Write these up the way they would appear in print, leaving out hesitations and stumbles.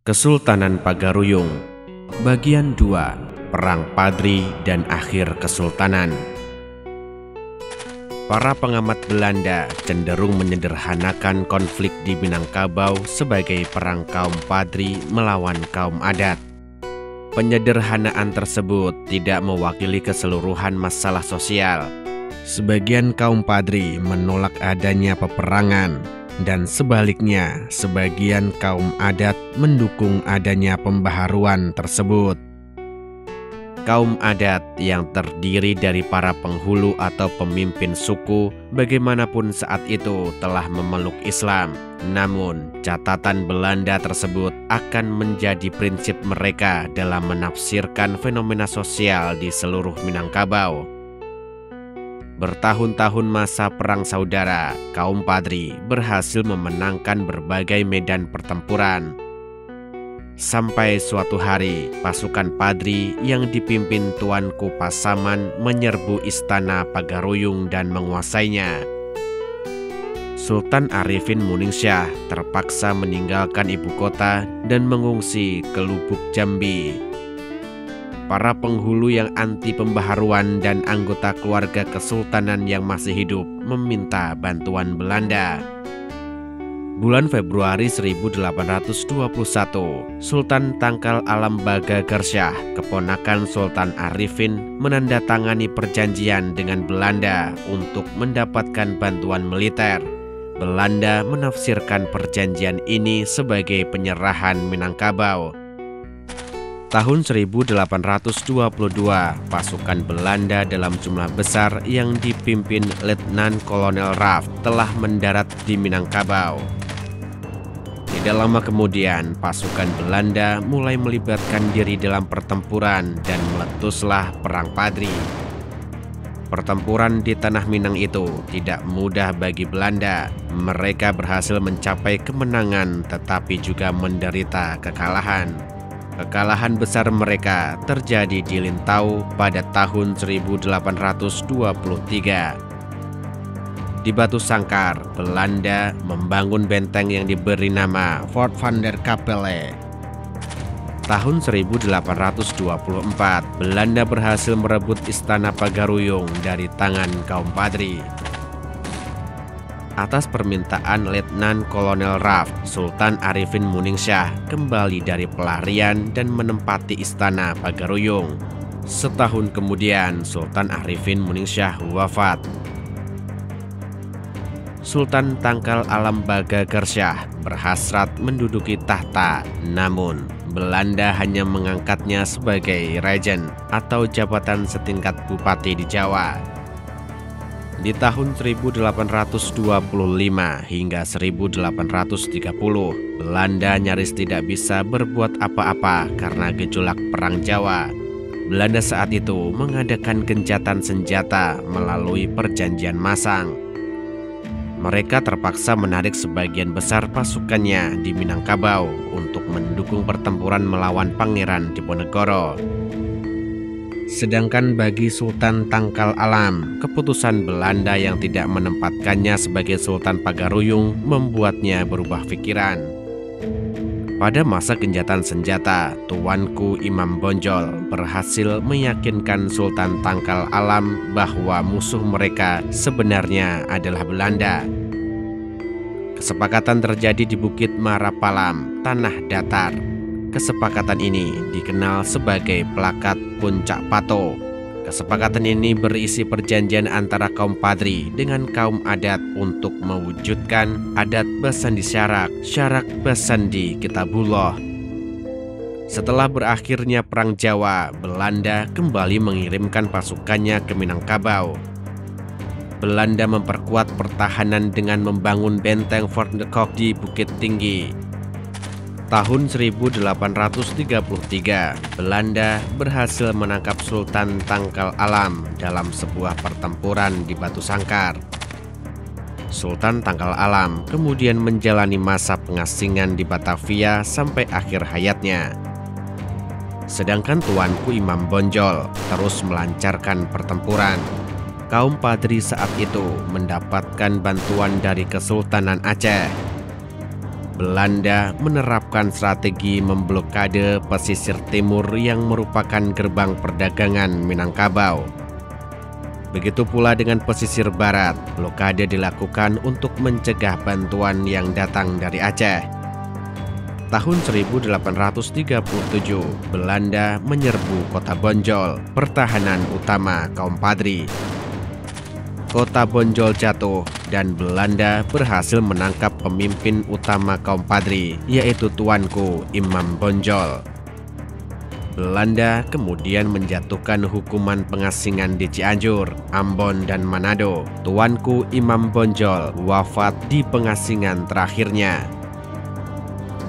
Kesultanan Pagaruyung Bagian 2, Perang Padri dan Akhir Kesultanan. Para pengamat Belanda cenderung menyederhanakan konflik di Minangkabau sebagai perang kaum Padri melawan kaum adat. Penyederhanaan tersebut tidak mewakili keseluruhan masalah sosial. Sebagian kaum Padri menolak adanya peperangan, dan sebaliknya, sebagian kaum adat mendukung adanya pembaharuan tersebut. Kaum adat yang terdiri dari para penghulu atau pemimpin suku bagaimanapun saat itu telah memeluk Islam. Namun, catatan Belanda tersebut akan menjadi prinsip mereka dalam menafsirkan fenomena sosial di seluruh Minangkabau. Bertahun-tahun masa perang saudara, kaum Padri berhasil memenangkan berbagai medan pertempuran. Sampai suatu hari, pasukan Padri yang dipimpin Tuanku Pasaman menyerbu istana Pagaruyung dan menguasainya. Sultan Arifin Muningsyah terpaksa meninggalkan ibu kota dan mengungsi ke Lubuk Jambi. Para penghulu yang anti pembaharuan dan anggota keluarga kesultanan yang masih hidup meminta bantuan Belanda. Bulan Februari 1821, Sultan Tangkal Alam Bagagersyah, keponakan Sultan Arifin, menandatangani perjanjian dengan Belanda untuk mendapatkan bantuan militer. Belanda menafsirkan perjanjian ini sebagai penyerahan Minangkabau. Tahun 1822, pasukan Belanda dalam jumlah besar yang dipimpin Letnan Kolonel Raff telah mendarat di Minangkabau. Tidak lama kemudian, pasukan Belanda mulai melibatkan diri dalam pertempuran dan meletuslah Perang Padri. Pertempuran di Tanah Minang itu tidak mudah bagi Belanda. Mereka berhasil mencapai kemenangan tetapi juga menderita kekalahan. Kekalahan besar mereka terjadi di Lintau pada tahun 1823. Di Batu Sangkar, Belanda membangun benteng yang diberi nama Fort van der Capelle. Tahun 1824, Belanda berhasil merebut istana Pagaruyung dari tangan kaum Padri. Atas permintaan Letnan Kolonel Raff, Sultan Arifin Muningsyah kembali dari pelarian dan menempati istana Pagaruyung. Setahun kemudian, Sultan Arifin Muningsyah wafat. Sultan Tangkal Alam Bagagersyah berhasrat menduduki tahta, namun Belanda hanya mengangkatnya sebagai Regent atau jabatan setingkat bupati di Jawa. Di tahun 1825 hingga 1830, Belanda nyaris tidak bisa berbuat apa-apa karena gejolak Perang Jawa. Belanda saat itu mengadakan gencatan senjata melalui perjanjian Masang. Mereka terpaksa menarik sebagian besar pasukannya di Minangkabau untuk mendukung pertempuran melawan Pangeran Diponegoro. Sedangkan bagi Sultan Tangkal Alam, keputusan Belanda yang tidak menempatkannya sebagai Sultan Pagaruyung membuatnya berubah pikiran. Pada masa gencatan senjata, Tuanku Imam Bonjol berhasil meyakinkan Sultan Tangkal Alam bahwa musuh mereka sebenarnya adalah Belanda. Kesepakatan terjadi di Bukit Marapalam, Tanah Datar. Kesepakatan ini dikenal sebagai Plakat Puncak Pato. Kesepakatan ini berisi perjanjian antara kaum Padri dengan kaum adat untuk mewujudkan adat Basandi Syarak, Syarak Basandi Kitabullah. Setelah berakhirnya Perang Jawa, Belanda kembali mengirimkan pasukannya ke Minangkabau. Belanda memperkuat pertahanan dengan membangun benteng Fort de Kock di Bukit Tinggi. Tahun 1833, Belanda berhasil menangkap Sultan Tangkal Alam dalam sebuah pertempuran di Batu Sangkar. Sultan Tangkal Alam kemudian menjalani masa pengasingan di Batavia sampai akhir hayatnya. Sedangkan Tuanku Imam Bonjol terus melancarkan pertempuran. Kaum Padri saat itu mendapatkan bantuan dari Kesultanan Aceh. Belanda menerapkan strategi memblokade pesisir timur yang merupakan gerbang perdagangan Minangkabau. Begitu pula dengan pesisir barat, blokade dilakukan untuk mencegah bantuan yang datang dari Aceh. Tahun 1837, Belanda menyerbu kota Bonjol, pertahanan utama kaum Padri. Kota Bonjol jatuh dan Belanda berhasil menangkap pemimpin utama kaum Padri, yaitu Tuanku Imam Bonjol. Belanda kemudian menjatuhkan hukuman pengasingan di Cianjur, Ambon, dan Manado. Tuanku Imam Bonjol wafat di pengasingan terakhirnya.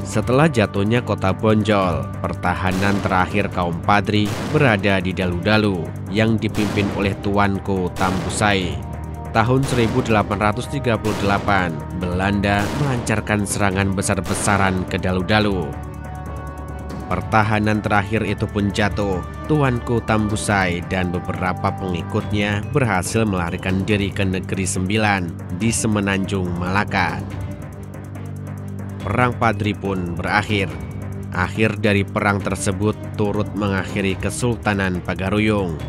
Setelah jatuhnya kota Bonjol, pertahanan terakhir kaum Padri berada di Dalu-Dalu yang dipimpin oleh Tuanku Tambusai. Tahun 1838, Belanda melancarkan serangan besar-besaran ke Dalu-Dalu. Pertahanan terakhir itu pun jatuh. Tuanku Tambusai dan beberapa pengikutnya berhasil melarikan diri ke Negeri Sembilan di Semenanjung Malaka. Perang Padri pun berakhir. Akhir dari perang tersebut turut mengakhiri Kesultanan Pagaruyung.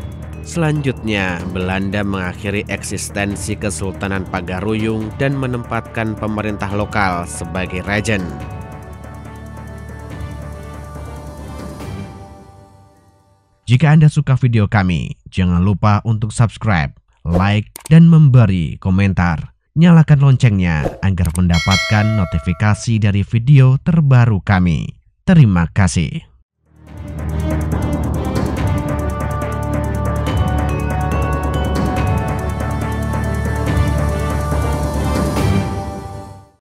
Selanjutnya, Belanda mengakhiri eksistensi Kesultanan Pagaruyung dan menempatkan pemerintah lokal sebagai rajen. Jika Anda suka video kami, jangan lupa untuk subscribe, like, dan memberi komentar. Nyalakan loncengnya agar mendapatkan notifikasi dari video terbaru kami. Terima kasih.